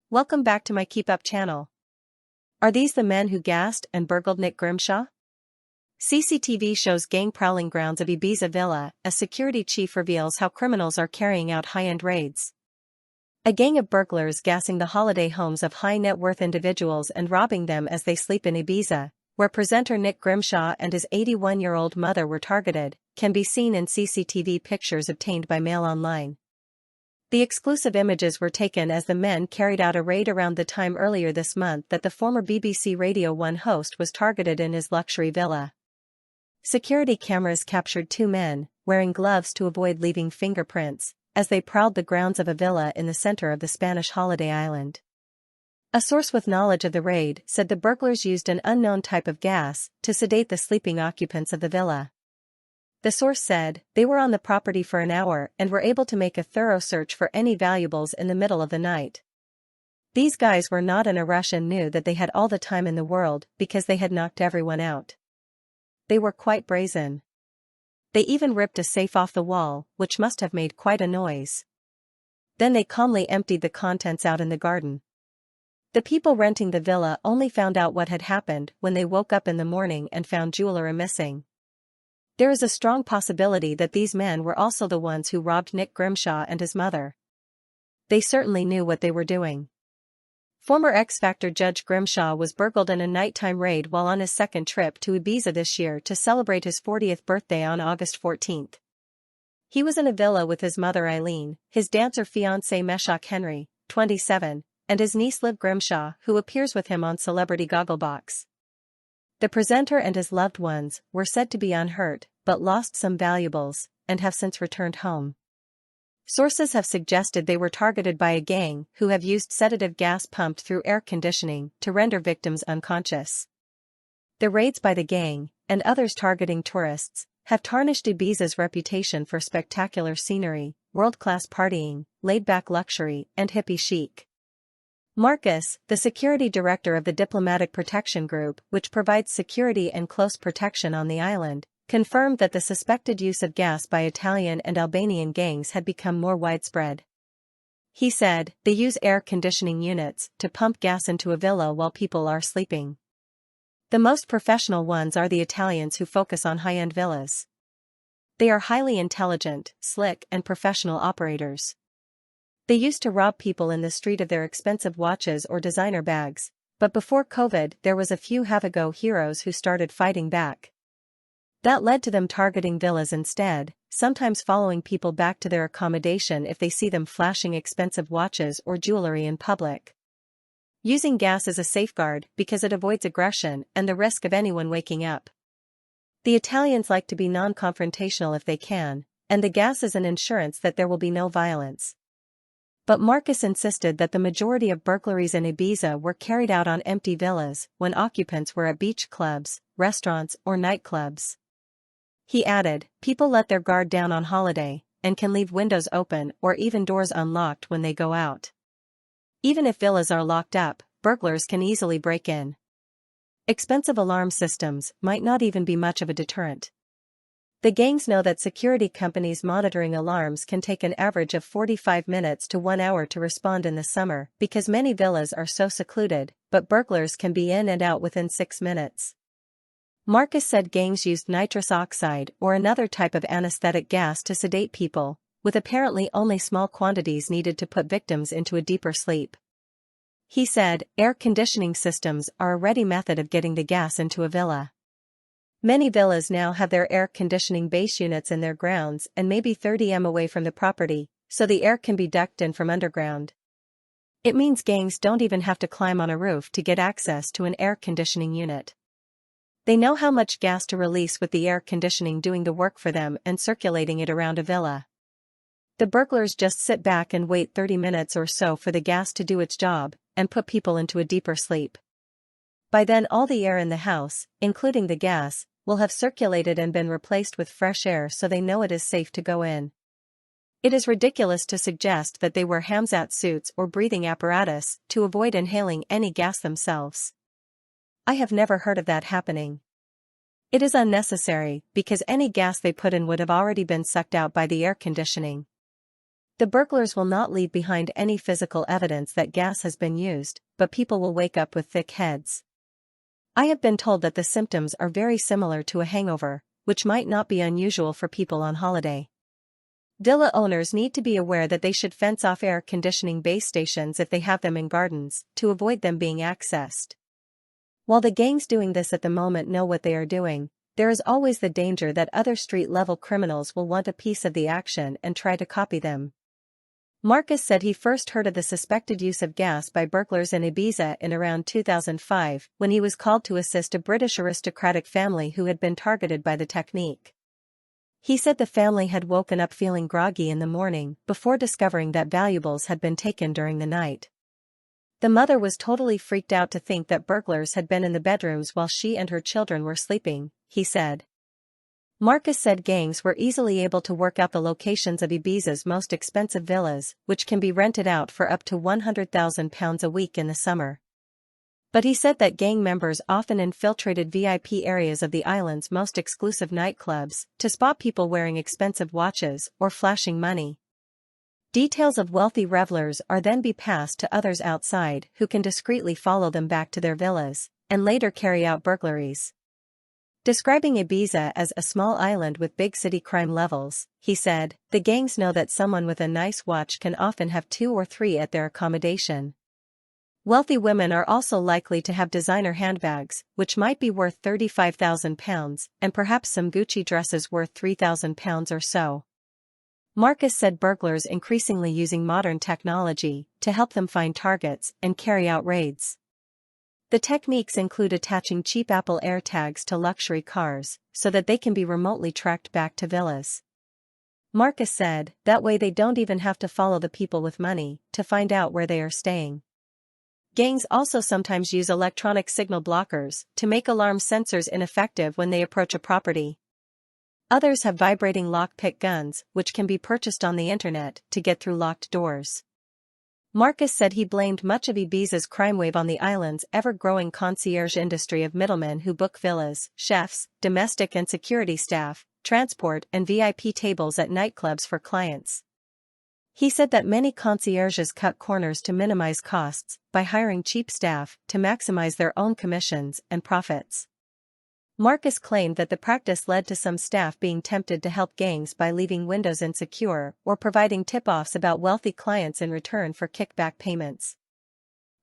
Welcome back to my Keep Up channel. Are these the men who gassed and burgled Nick Grimshaw? CCTV shows gang prowling grounds of Ibiza villa as security chief reveals how criminals are carrying out high-end raids. A gang of burglars gassing the holiday homes of high-net-worth individuals and robbing them as they sleep in Ibiza, where presenter Nick Grimshaw and his 81-year-old mother were targeted, can be seen in CCTV pictures obtained by Mail Online. The exclusive images were taken as the men carried out a raid around the time earlier this month that the former BBC Radio 1 host was targeted in his luxury villa. Security cameras captured two men, wearing gloves to avoid leaving fingerprints, as they prowled the grounds of a villa in the center of the Spanish holiday island. A source with knowledge of the raid said the burglars used an unknown type of gas to sedate the sleeping occupants of the villa. The source said, they were on the property for an hour and were able to make a thorough search for any valuables in the middle of the night. These guys were not in a rush and knew that they had all the time in the world because they had knocked everyone out. They were quite brazen. They even ripped a safe off the wall, which must have made quite a noise. Then they calmly emptied the contents out in the garden. The people renting the villa only found out what had happened when they woke up in the morning and found jewelry missing. There is a strong possibility that these men were also the ones who robbed Nick Grimshaw and his mother. They certainly knew what they were doing. Former X Factor judge Grimshaw was burgled in a nighttime raid while on his second trip to Ibiza this year to celebrate his 40th birthday on August 14. He was in a villa with his mother Eileen, his dancer fiancé Meshack Henry, 27, and his niece Liv Grimshaw, who appears with him on Celebrity Gogglebox. The presenter and his loved ones were said to be unhurt, but lost some valuables, and have since returned home. Sources have suggested they were targeted by a gang who have used sedative gas pumped through air conditioning to render victims unconscious. The raids by the gang, and others targeting tourists, have tarnished Ibiza's reputation for spectacular scenery, world-class partying, laid-back luxury, and hippie chic. Marcus, the security director of the Diplomatic Protection Group, which provides security and close protection on the island, confirmed that the suspected use of gas by Italian and Albanian gangs had become more widespread. He said, they use air conditioning units to pump gas into a villa while people are sleeping. The most professional ones are the Italians who focus on high-end villas. They are highly intelligent, slick, and professional operators. They used to rob people in the street of their expensive watches or designer bags, but before COVID there was a few have-a-go heroes who started fighting back. That led to them targeting villas instead, sometimes following people back to their accommodation if they see them flashing expensive watches or jewelry in public. Using gas is a safeguard because it avoids aggression and the risk of anyone waking up. The Italians like to be non-confrontational if they can, and the gas is an insurance that there will be no violence. But Marcus insisted that the majority of burglaries in Ibiza were carried out on empty villas when occupants were at beach clubs, restaurants, or nightclubs. He added, people let their guard down on holiday, and can leave windows open or even doors unlocked when they go out. Even if villas are locked up, burglars can easily break in. Expensive alarm systems might not even be much of a deterrent. The gangs know that security companies monitoring alarms can take an average of 45 minutes to 1 hour to respond in the summer because many villas are so secluded, but burglars can be in and out within 6 minutes. Marcus said gangs used nitrous oxide or another type of anesthetic gas to sedate people, with apparently only small quantities needed to put victims into a deeper sleep. He said, air conditioning systems are a ready method of getting the gas into a villa. Many villas now have their air conditioning base units in their grounds and maybe 30 m away from the property, so the air can be ducted in from underground. It means gangs don't even have to climb on a roof to get access to an air conditioning unit. They know how much gas to release with the air conditioning doing the work for them and circulating it around a villa. The burglars just sit back and wait 30 minutes or so for the gas to do its job and put people into a deeper sleep. By then all the air in the house, including the gas, will have circulated and been replaced with fresh air so they know it is safe to go in. It is ridiculous to suggest that they wear Hamzat suits or breathing apparatus to avoid inhaling any gas themselves. I have never heard of that happening. It is unnecessary because any gas they put in would have already been sucked out by the air conditioning. The burglars will not leave behind any physical evidence that gas has been used, but people will wake up with thick heads. I have been told that the symptoms are very similar to a hangover, which might not be unusual for people on holiday. Villa owners need to be aware that they should fence off air conditioning base stations if they have them in gardens, to avoid them being accessed. While the gangs doing this at the moment know what they are doing, there is always the danger that other street-level criminals will want a piece of the action and try to copy them. Marcus said he first heard of the suspected use of gas by burglars in Ibiza in around 2005, when he was called to assist a British aristocratic family who had been targeted by the technique. He said the family had woken up feeling groggy in the morning before discovering that valuables had been taken during the night. The mother was totally freaked out to think that burglars had been in the bedrooms while she and her children were sleeping, he said. Marcus said gangs were easily able to work out the locations of Ibiza's most expensive villas, which can be rented out for up to £100,000 a week in the summer. But he said that gang members often infiltrated VIP areas of the island's most exclusive nightclubs to spot people wearing expensive watches or flashing money. Details of wealthy revelers are then passed to others outside who can discreetly follow them back to their villas, and later carry out burglaries. Describing Ibiza as a small island with big city crime levels, he said, the gangs know that someone with a nice watch can often have 2 or 3 at their accommodation. Wealthy women are also likely to have designer handbags, which might be worth £35,000, and perhaps some Gucci dresses worth £3,000 or so. Marcus said burglars increasingly using modern technology to help them find targets and carry out raids. The techniques include attaching cheap Apple AirTags to luxury cars, so that they can be remotely tracked back to villas. Marcus said, that way they don't even have to follow the people with money to find out where they are staying. Gangs also sometimes use electronic signal blockers to make alarm sensors ineffective when they approach a property. Others have vibrating lockpick guns, which can be purchased on the internet to get through locked doors. Marcus said he blamed much of Ibiza's crime wave on the island's ever-growing concierge industry of middlemen who book villas, chefs, domestic and security staff, transport and VIP tables at nightclubs for clients. He said that many concierges cut corners to minimize costs by hiring cheap staff to maximize their own commissions and profits. Marcus claimed that the practice led to some staff being tempted to help gangs by leaving windows insecure or providing tip-offs about wealthy clients in return for kickback payments.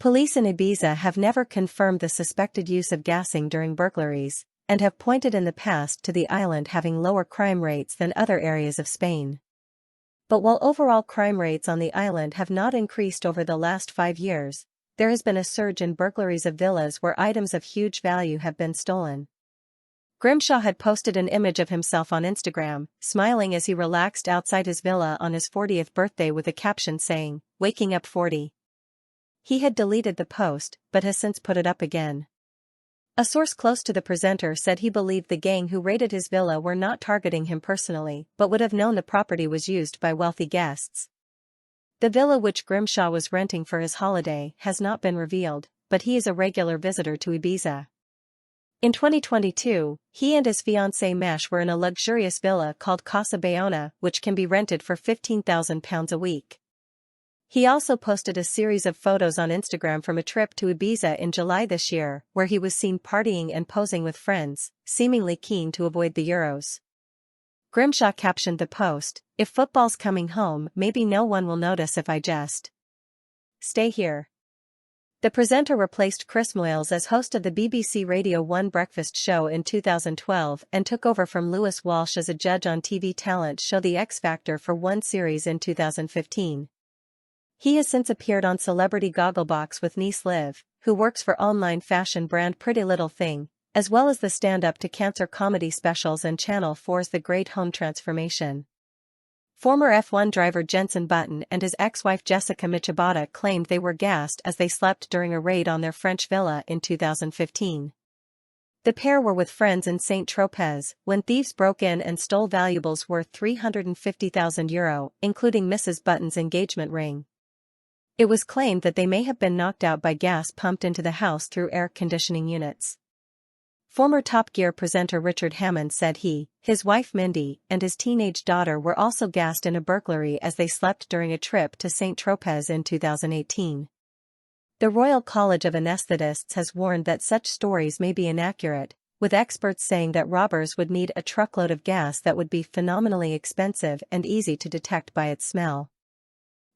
Police in Ibiza have never confirmed the suspected use of gassing during burglaries, and have pointed in the past to the island having lower crime rates than other areas of Spain. But while overall crime rates on the island have not increased over the last 5 years, there has been a surge in burglaries of villas where items of huge value have been stolen. Grimshaw had posted an image of himself on Instagram, smiling as he relaxed outside his villa on his 40th birthday with a caption saying, "Waking up 40." He had deleted the post, but has since put it up again. A source close to the presenter said he believed the gang who raided his villa were not targeting him personally, but would have known the property was used by wealthy guests. The villa which Grimshaw was renting for his holiday has not been revealed, but he is a regular visitor to Ibiza. In 2022, he and his fiancée Mesh were in a luxurious villa called Casa Bayona, which can be rented for £15,000 a week. He also posted a series of photos on Instagram from a trip to Ibiza in July this year, where he was seen partying and posing with friends, seemingly keen to avoid the Euros. Grimshaw captioned the post, "If football's coming home, maybe no one will notice if I just stay here." The presenter replaced Chris Moyles as host of the BBC Radio 1 breakfast show in 2012 and took over from Lewis Walsh as a judge on TV talent show The X Factor for one series in 2015. He has since appeared on Celebrity Gogglebox with niece Liv, who works for online fashion brand Pretty Little Thing, as well as the stand-up to cancer comedy specials and Channel 4's The Great Home Transformation. Former F1 driver Jenson Button and his ex-wife Jessica Michabata claimed they were gassed as they slept during a raid on their French villa in 2015. The pair were with friends in Saint-Tropez when thieves broke in and stole valuables worth €350,000, including Mrs. Button's engagement ring. It was claimed that they may have been knocked out by gas pumped into the house through air conditioning units. Former Top Gear presenter Richard Hammond said he, his wife Mindy, and his teenage daughter were also gassed in a burglary as they slept during a trip to St. Tropez in 2018. The Royal College of Anaesthetists has warned that such stories may be inaccurate, with experts saying that robbers would need a truckload of gas that would be phenomenally expensive and easy to detect by its smell.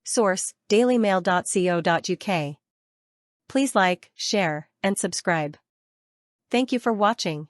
Source: dailymail.co.uk. Please like, share, and subscribe. Thank you for watching.